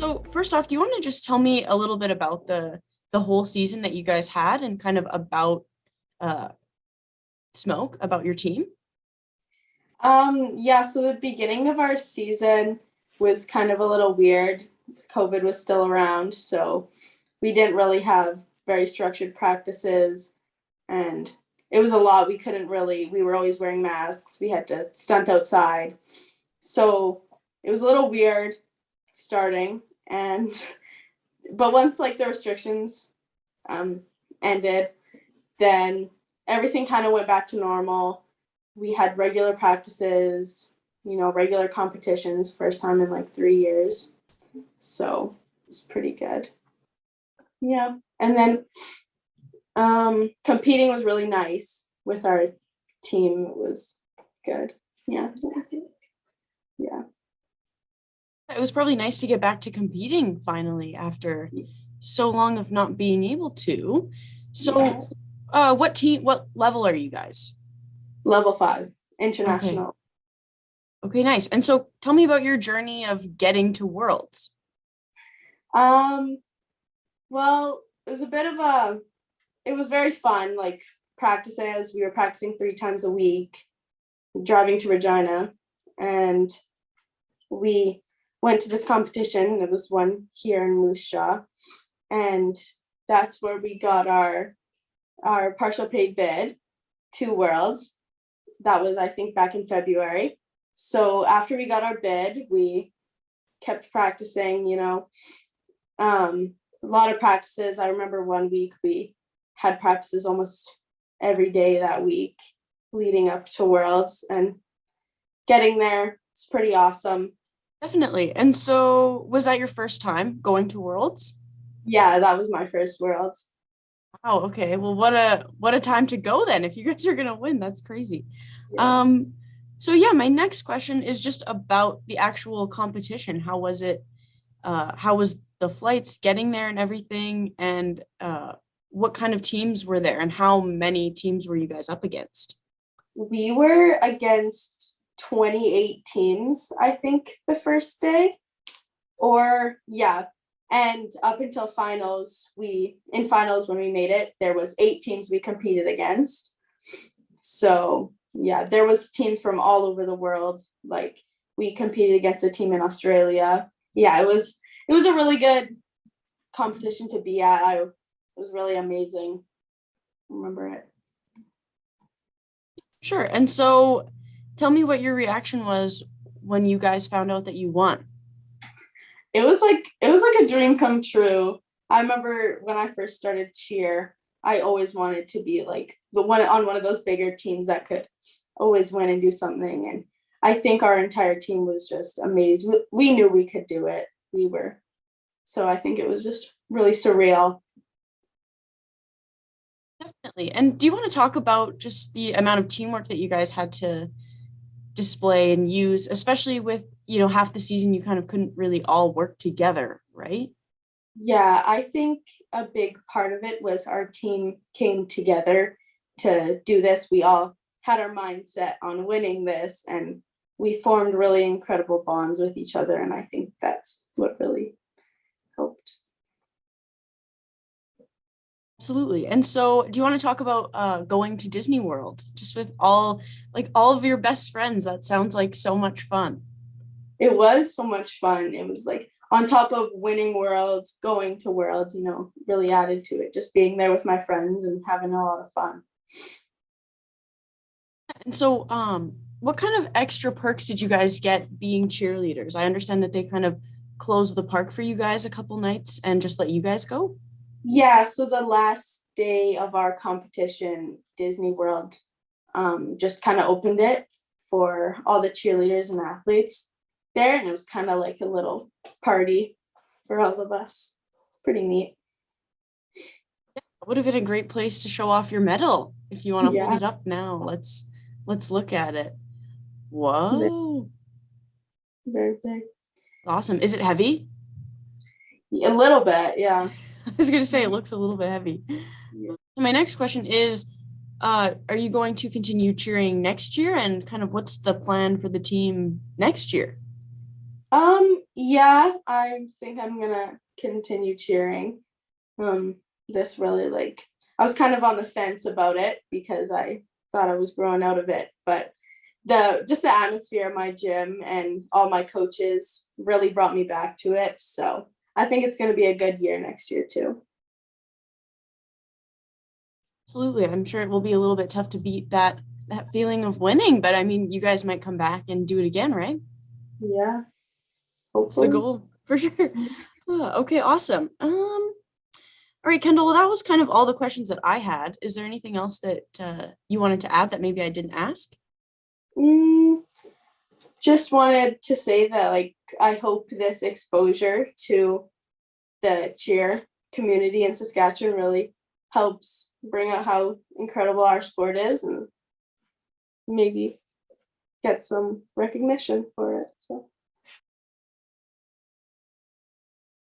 So first off, do you want to just tell me a little bit about the whole season that you guys had and kind of about uh Smoke, about your team? Yeah, so the beginning of our season was kind of a little weird. COVID was still around, so we didn't really have very structured practices, and it was a lot. We were always wearing masks. We had to stunt outside. So it was a little weird starting, and but once like the restrictions um ended, then everything kind of went back to normal. We had regular practices, regular competitions, first time in like 3 years. So it's pretty good. Yeah. And then competing was really nice with our team. It was good. Yeah. Yeah. It was probably nice to get back to competing finally after so long of not being able to. Yeah. So, what level are you guys? Level 5, Okay. international. Okay, nice. And so tell me about your journey of getting to Worlds. Um, well, it was very fun, like practicing as we were practicing 3 times a week, driving to Regina, and we went to this competition. It was one here in Moose Jaw, and that's where we got our partial paid bid to Worlds. That was, I think, back in February. So after we got our bid, we kept practicing. A lot of practices. I remember one week we had practices almost every day that week leading up to Worlds, and getting there. It's pretty awesome. Definitely. And so was that your first time going to Worlds? Yeah, that was my first Worlds. Wow, okay. Well, what a time to go then. If you guys are gonna win, that's crazy. Yeah. Um, so yeah, my next question is just about the actual competition. How was it? How was the flights getting there and everything? And what kind of teams were there and how many teams were you guys up against? We were against 28 teams, I think, the first day. Or yeah. And up until finals, in finals when we made it, there was 8 teams we competed against. So yeah, there was teams from all over the world. Like we competed against a team in Australia. Yeah, it was a really good competition to be at. It was really amazing. Remember it. Sure. And so tell me what your reaction was when you guys found out that you won. It was like a dream come true. I remember when I first started cheer, I always wanted to be like the one on one of those bigger teams that could always win and do something. And I think our entire team was just amazed. We knew we could do it. So I think it was just really surreal. Definitely. And do you want to talk about just the amount of teamwork that you guys had to display and use, especially with, half the season you kind of couldn't really all work together, right? Yeah, I think a big part of it was our team came together to do this. We all had our mindset on winning this, and we formed really incredible bonds with each other. And I think that's what really helped. Absolutely. And so do you want to talk about going to Disney World just with all of your best friends? That sounds like so much fun. It was so much fun. It was like on top of winning Worlds, going to Worlds, really added to it. Just being there with my friends and having a lot of fun. And so what kind of extra perks did you guys get being cheerleaders? I understand that they kind of closed the park for you guys a couple nights and just let you guys go. Yeah, so the last day of our competition, Disney World just kind of opened it for all the cheerleaders and athletes there, and it was kind of like a little party for all of us. It's pretty neat. It would have been a great place to show off your medal if you want to hold Yeah, it up now. Let's look at it. Whoa. very big. Awesome. Is it heavy? A little bit, yeah. I was going to say it looks a little bit heavy. My next question is, are you going to continue cheering next year? And kind of what's the plan for the team next year? Yeah, I think I'm gonna continue cheering. This really like I was kind of on the fence about it because I thought I was growing out of it, but the atmosphere of my gym and all my coaches really brought me back to it. So I think it's gonna be a good year next year too. Absolutely. I'm sure it will be a little bit tough to beat that feeling of winning, but I mean, you guys might come back and do it again, right? Yeah, It's the hopefully. goal for sure. Okay, awesome. All right, Kendall, well, that was kind of all the questions that I had. Is there anything else that you wanted to add that maybe I didn't ask? Mm, just wanted to say that like I hope this exposure to the cheer community in Saskatchewan really helps bring out how incredible our sport is and maybe get some recognition for it. So